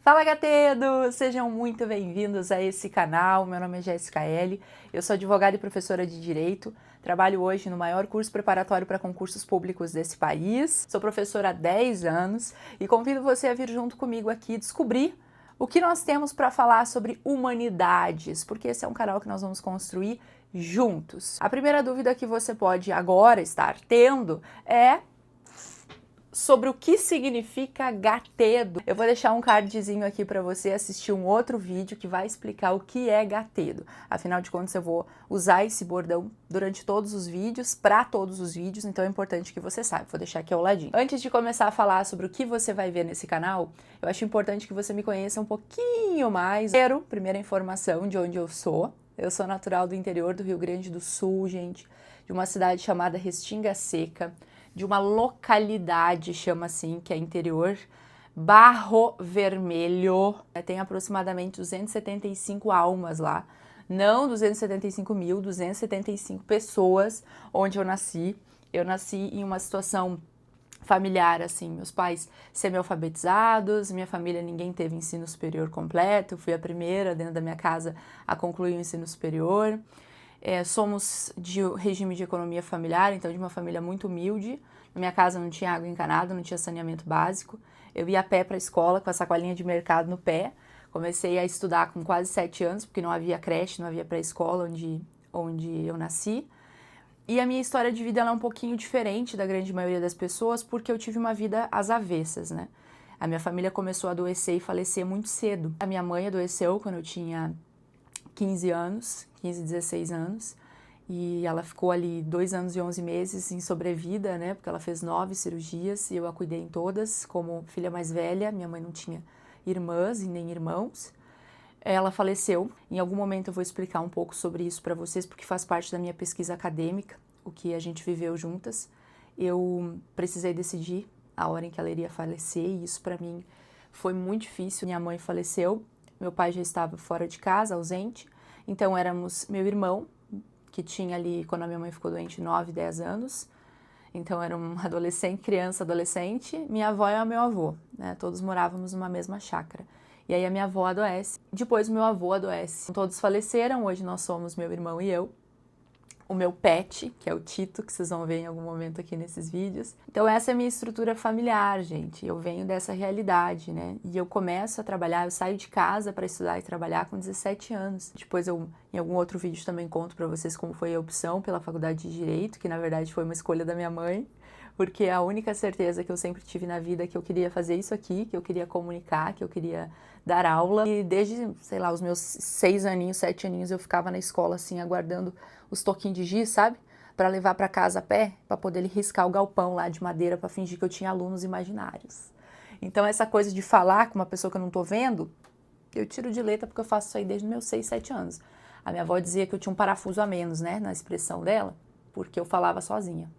Fala, gatedos! Sejam muito bem-vindos a esse canal. Meu nome é Jéssica L. Eu sou advogada e professora de Direito. Trabalho hoje no maior curso preparatório para concursos públicos desse país. Sou professora há 10 anos e convido você a vir junto comigo aqui descobrir o que nós temos para falar sobre humanidades, porque esse é um canal que nós vamos construir juntos. A primeira dúvida que você pode agora estar tendo é sobre o que significa gatedo. Eu vou deixar um cardzinho aqui para você assistir um outro vídeo que vai explicar o que é gatedo. Afinal de contas, eu vou usar esse bordão durante todos os vídeos, para todos os vídeos, então é importante que você saiba. Vou deixar aqui ao ladinho. Antes de começar a falar sobre o que você vai ver nesse canal, eu acho importante que você me conheça um pouquinho mais. Primeira informação de onde eu sou. Eu sou natural do interior do Rio Grande do Sul, gente, de uma cidade chamada Restinga Seca, de uma localidade, chama assim, que é interior, Barro Vermelho. Tem aproximadamente 275 almas lá, não 275 mil, 275 pessoas onde eu nasci. Eu nasci em uma situação familiar, assim, meus pais semi-alfabetizados, minha família ninguém teve ensino superior completo, eu fui a primeira dentro da minha casa a concluir o ensino superior. Somos de regime de economia familiar, então de uma família muito humilde. Na minha casa não tinha água encanada, não tinha saneamento básico. Eu ia a pé para a escola com a sacolinha de mercado no pé. Comecei a estudar com quase 7 anos, porque não havia creche, não havia pré-escola onde eu nasci. E a minha história de vida ela é um pouquinho diferente da grande maioria das pessoas, porque eu tive uma vida às avessas, né? A minha família começou a adoecer e falecer muito cedo. A minha mãe adoeceu quando eu tinha 15 anos, 15, 16 anos, e ela ficou ali 2 anos e 11 meses em sobrevida, né, porque ela fez 9 cirurgias e eu a cuidei em todas, como filha mais velha. Minha mãe não tinha irmãs e nem irmãos. Ela faleceu. Em algum momento eu vou explicar um pouco sobre isso para vocês, porque faz parte da minha pesquisa acadêmica, o que a gente viveu juntas. Eu precisei decidir a hora em que ela iria falecer e isso para mim foi muito difícil. Minha mãe faleceu. Meu pai já estava fora de casa, ausente, então éramos meu irmão, que tinha ali, quando a minha mãe ficou doente, 9, 10 anos, então era um adolescente, criança, adolescente, minha avó e o meu avô, né, todos morávamos numa mesma chácara. E aí a minha avó adoece, depois o meu avô adoece. Todos faleceram, hoje nós somos meu irmão e eu. O meu pet, que é o Tito, que vocês vão ver em algum momento aqui nesses vídeos. Então essa é a minha estrutura familiar, gente. Eu venho dessa realidade, né? E eu começo a trabalhar, eu saio de casa para estudar e trabalhar com 17 anos. Depois eu, em algum outro vídeo, também conto para vocês como foi a opção pela faculdade de Direito, que na verdade foi uma escolha da minha mãe, porque a única certeza que eu sempre tive na vida é que eu queria fazer isso aqui, que eu queria comunicar, que eu queria dar aula. E desde, sei lá, os meus 6 aninhos, 7 aninhos, eu ficava na escola assim, aguardando os toquinhos de giz, sabe? Para levar para casa a pé, para poder riscar o galpão lá de madeira, para fingir que eu tinha alunos imaginários. Então essa coisa de falar com uma pessoa que eu não tô vendo, eu tiro de letra porque eu faço isso aí desde meus 6, 7 anos. A minha avó dizia que eu tinha um parafuso a menos, né, na expressão dela, porque eu falava sozinha.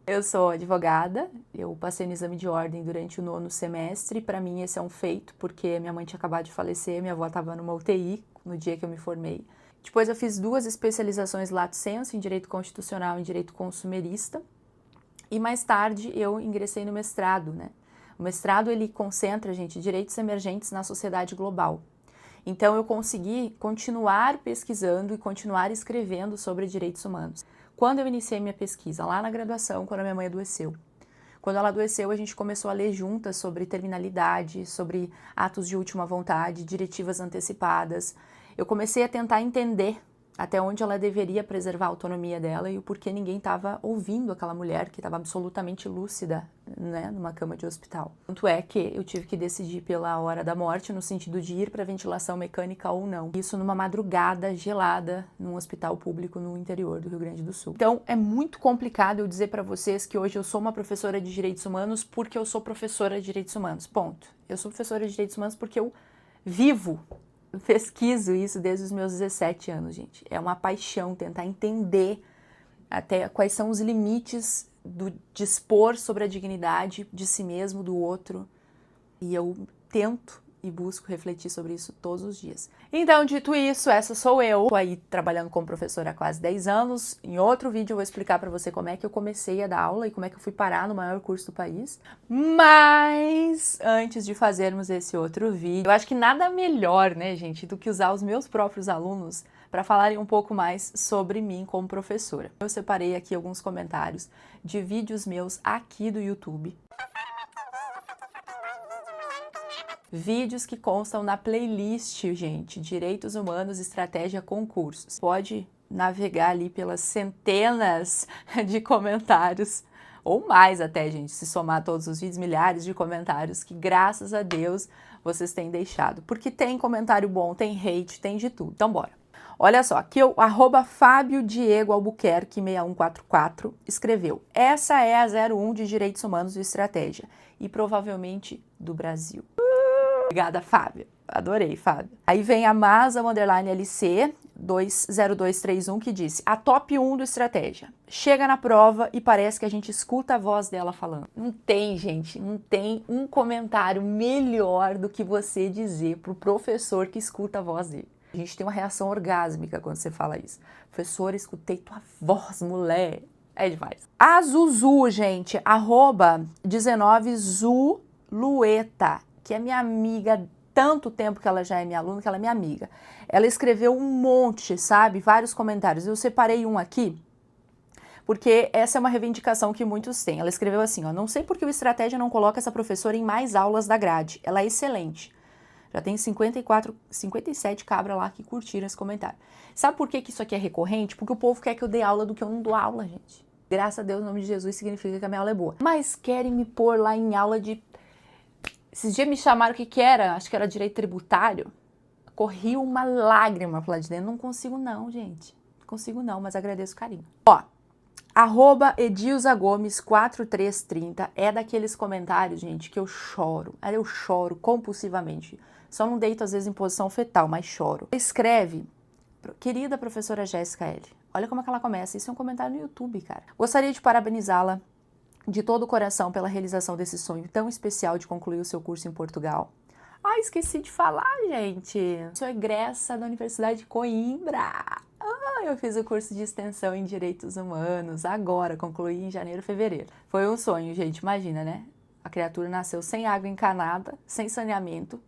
Eu sou advogada, eu passei no exame de ordem durante o 9º semestre, para mim esse é um feito, porque minha mãe tinha acabado de falecer, minha avó estava numa UTI no dia que eu me formei. Depois eu fiz 2 especializações lato sensu, em Direito Constitucional e em Direito Consumerista, e mais tarde eu ingressei no mestrado, né? O mestrado ele concentra, gente, direitos emergentes na sociedade global. Então eu consegui continuar pesquisando e continuar escrevendo sobre direitos humanos. Quando eu iniciei minha pesquisa, lá na graduação, quando a minha mãe adoeceu. Quando ela adoeceu, a gente começou a ler juntas sobre terminalidade, sobre atos de última vontade, diretivas antecipadas. Eu comecei a tentar entender até onde ela deveria preservar a autonomia dela e o porquê ninguém estava ouvindo aquela mulher que estava absolutamente lúcida, né, numa cama de hospital. Tanto é que eu tive que decidir pela hora da morte, no sentido de ir para ventilação mecânica ou não. Isso numa madrugada gelada, num hospital público no interior do Rio Grande do Sul. Então é muito complicado eu dizer para vocês que hoje eu sou uma professora de direitos humanos porque eu sou professora de direitos humanos. Ponto. Eu sou professora de direitos humanos porque eu vivo, pesquiso isso desde os meus 17 anos, gente. É uma paixão tentar entender até quais são os limites do dispor sobre a dignidade de si mesmo, do outro. E eu tento e busco refletir sobre isso todos os dias. Então, dito isso, essa sou eu. Estou aí trabalhando como professora há quase 10 anos. Em outro vídeo eu vou explicar para você como é que eu comecei a dar aula e como é que eu fui parar no maior curso do país. Mas, antes de fazermos esse outro vídeo, eu acho que nada melhor, né, gente, do que usar os meus próprios alunos para falarem um pouco mais sobre mim como professora. Eu separei aqui alguns comentários de vídeos meus aqui do YouTube. Vídeos que constam na playlist, gente, Direitos Humanos, Estratégia, Concursos. Pode navegar ali pelas centenas de comentários, ou mais até, gente, se somar todos os vídeos, milhares de comentários que, graças a Deus, vocês têm deixado. Porque tem comentário bom, tem hate, tem de tudo. Então, bora. Olha só, aqui o @Fábio Diego Albuquerque 6144 escreveu: essa é a 01 de Direitos Humanos e Estratégia, e provavelmente do Brasil. Obrigada, Fábio. Adorei, Fábio. Aí vem a Masa_LC 20231 que disse: a top 1 do Estratégia. Chega na prova e parece que a gente escuta a voz dela falando. Não tem, gente, não tem um comentário melhor do que você dizer pro professor que escuta a voz dele. A gente tem uma reação orgásmica quando você fala isso. Professor, escutei tua voz, mulher. É demais. A Zuzu, gente, @19Zulueta, que é minha amiga, tanto tempo que ela já é minha aluna, que ela é minha amiga. Ela escreveu um monte, sabe? Vários comentários. Eu separei um aqui, porque essa é uma reivindicação que muitos têm. Ela escreveu assim, ó: não sei por que o Estratégia não coloca essa professora em mais aulas da grade. Ela é excelente. Já tem 57 cabras lá que curtiram esse comentário. Sabe por que isso aqui é recorrente? Porque o povo quer que eu dê aula do que eu não dou aula, gente. Graças a Deus, o nome de Jesus significa que a minha aula é boa. Mas querem me pôr lá em aula de... Esses dias me chamaram o que era, acho que era direito tributário. Corri uma lágrima pra lá de dentro. Não consigo não, gente. Não consigo não, mas agradeço o carinho. Ó, @EdilzaGomes4330 é daqueles comentários, gente, que eu choro. Eu choro compulsivamente. Só não deito às vezes em posição fetal, mas choro. Escreve: querida professora Jéssica L. Olha como é que ela começa. Isso é um comentário no YouTube, cara. Gostaria de parabenizá-la de todo o coração pela realização desse sonho tão especial de concluir o seu curso em Portugal. Ah, esqueci de falar, gente. Sou egressa da Universidade de Coimbra. Eu fiz o curso de extensão em Direitos Humanos, agora, concluí em janeiro, fevereiro. Foi um sonho, gente, imagina, né? A criatura nasceu sem água encanada, sem saneamento,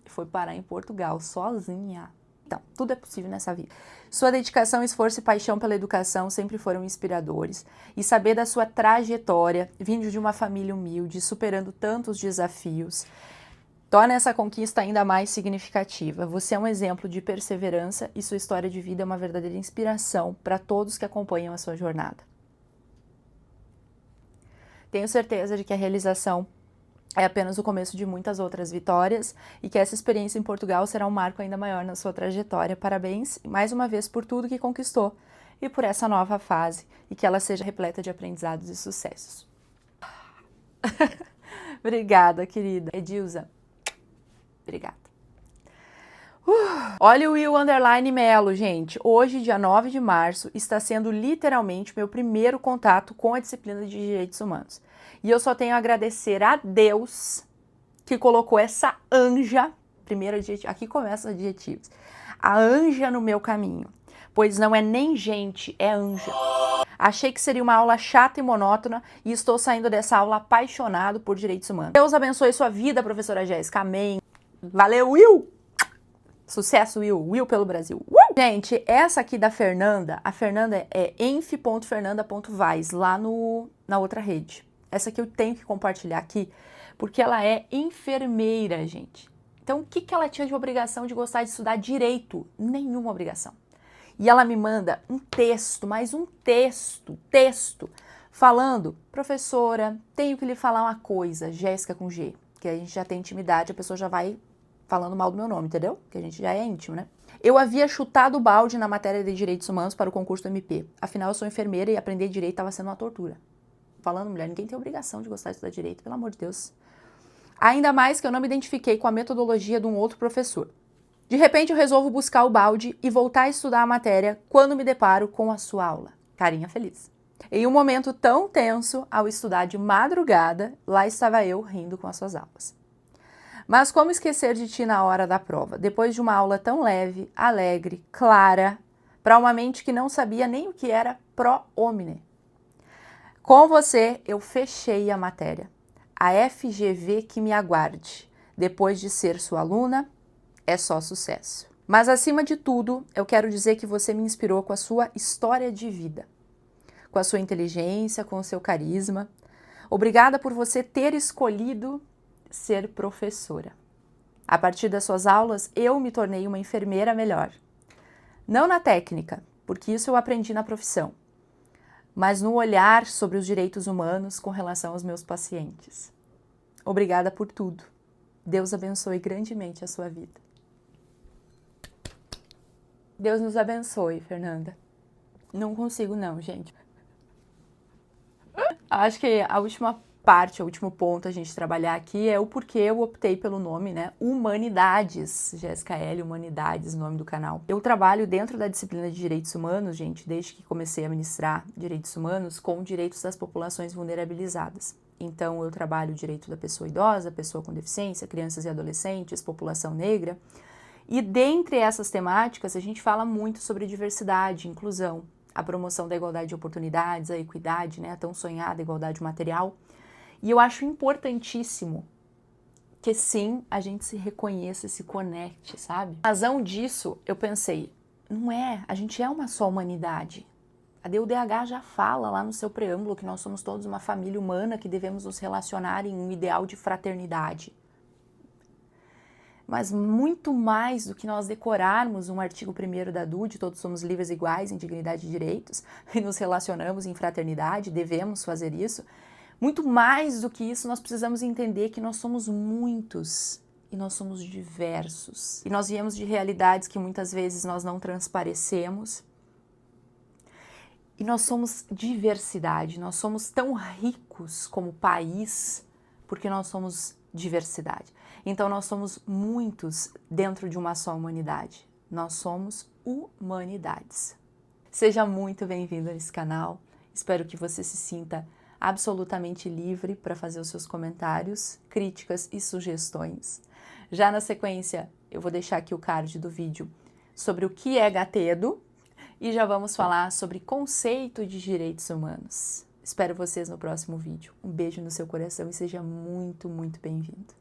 e foi parar em Portugal, sozinha. Então, tudo é possível nessa vida. Sua dedicação, esforço e paixão pela educação sempre foram inspiradores. E saber da sua trajetória, vindo de uma família humilde, superando tantos desafios, torna essa conquista ainda mais significativa. Você é um exemplo de perseverança e sua história de vida é uma verdadeira inspiração para todos que acompanham a sua jornada. Tenho certeza de que a realização é apenas o começo de muitas outras vitórias e que essa experiência em Portugal será um marco ainda maior na sua trajetória. Parabéns, mais uma vez, por tudo que conquistou e por essa nova fase, e que ela seja repleta de aprendizados e sucessos. Obrigada, querida. Edilza, obrigada. Olha o Will_Melo, gente. Hoje, dia 9 de março, está sendo literalmente meu primeiro contato com a disciplina de Direitos Humanos. E eu só tenho a agradecer a Deus que colocou essa anja, primeiro adjetivo, aqui começam os adjetivos, a anja no meu caminho. Pois não é nem gente, é anja. Achei que seria uma aula chata e monótona e estou saindo dessa aula apaixonado por Direitos Humanos. Deus abençoe sua vida, professora Jéssica. Amém. Valeu, Will! Sucesso, Will. Will pelo Brasil. Gente, essa aqui da Fernanda, a Fernanda é enf.fernanda.vais, lá na outra rede. Essa aqui eu tenho que compartilhar aqui, porque ela é enfermeira, gente. Então, o que ela tinha de obrigação de gostar de estudar direito? Nenhuma obrigação. E ela me manda um texto, mais um texto, falando: professora, tenho que lhe falar uma coisa, Jéssica com G, que a gente já tem intimidade, a pessoa já vai falando mal do meu nome, entendeu? Que a gente já é íntimo, né? Eu havia chutado o balde na matéria de Direitos Humanos para o concurso do MP. Afinal, eu sou enfermeira e aprender direito estava sendo uma tortura. Falando, mulher, ninguém tem obrigação de gostar de estudar direito, pelo amor de Deus. Ainda mais que eu não me identifiquei com a metodologia de um outro professor. De repente, eu resolvo buscar o balde e voltar a estudar a matéria quando me deparo com a sua aula. Carinha feliz. Em um momento tão tenso, ao estudar de madrugada, lá estava eu rindo com as suas aulas. Mas como esquecer de ti na hora da prova, depois de uma aula tão leve, alegre, clara, para uma mente que não sabia nem o que era pro homine. Com você, eu fechei a matéria. A FGV que me aguarde. Depois de ser sua aluna, é só sucesso. Mas acima de tudo, eu quero dizer que você me inspirou com a sua história de vida, com a sua inteligência, com o seu carisma. Obrigada por você ter escolhido ser professora. A partir das suas aulas, eu me tornei uma enfermeira melhor. Não na técnica, porque isso eu aprendi na profissão, mas no olhar sobre os direitos humanos com relação aos meus pacientes. Obrigada por tudo. Deus abençoe grandemente a sua vida. Deus nos abençoe, Fernanda. Não consigo não, gente. Acho que a última parte, o último ponto a gente trabalhar aqui é o porquê eu optei pelo nome, né? Humanidades, Jéssica L, Humanidades, o nome do canal. Eu trabalho dentro da disciplina de Direitos Humanos, gente, desde que comecei a ministrar Direitos Humanos, com direitos das populações vulnerabilizadas. Então, eu trabalho o direito da pessoa idosa, pessoa com deficiência, crianças e adolescentes, população negra. E dentre essas temáticas, a gente fala muito sobre diversidade, inclusão, a promoção da igualdade de oportunidades, a equidade, né, a tão sonhada igualdade material. E eu acho importantíssimo que sim, a gente se reconheça, se conecte, sabe? A razão disso, eu pensei, não é, a gente é uma só humanidade. A DUDH já fala lá no seu preâmbulo que nós somos todos uma família humana que devemos nos relacionar em um ideal de fraternidade. Mas muito mais do que nós decorarmos um artigo 1º da DUD, todos somos livres e iguais em dignidade e direitos, e nos relacionamos em fraternidade, devemos fazer isso, muito mais do que isso, nós precisamos entender que nós somos muitos e nós somos diversos. E nós viemos de realidades que muitas vezes nós não transparecemos. E nós somos diversidade, nós somos tão ricos como país porque nós somos diversidade. Então nós somos muitos dentro de uma só humanidade. Nós somos humanidades. Seja muito bem-vindo a esse canal. Espero que você se sinta absolutamente livre para fazer os seus comentários, críticas e sugestões. Já na sequência, eu vou deixar aqui o card do vídeo sobre o que é gatedo e já vamos falar sobre conceito de direitos humanos. Espero vocês no próximo vídeo. Um beijo no seu coração e seja muito, muito bem-vindo.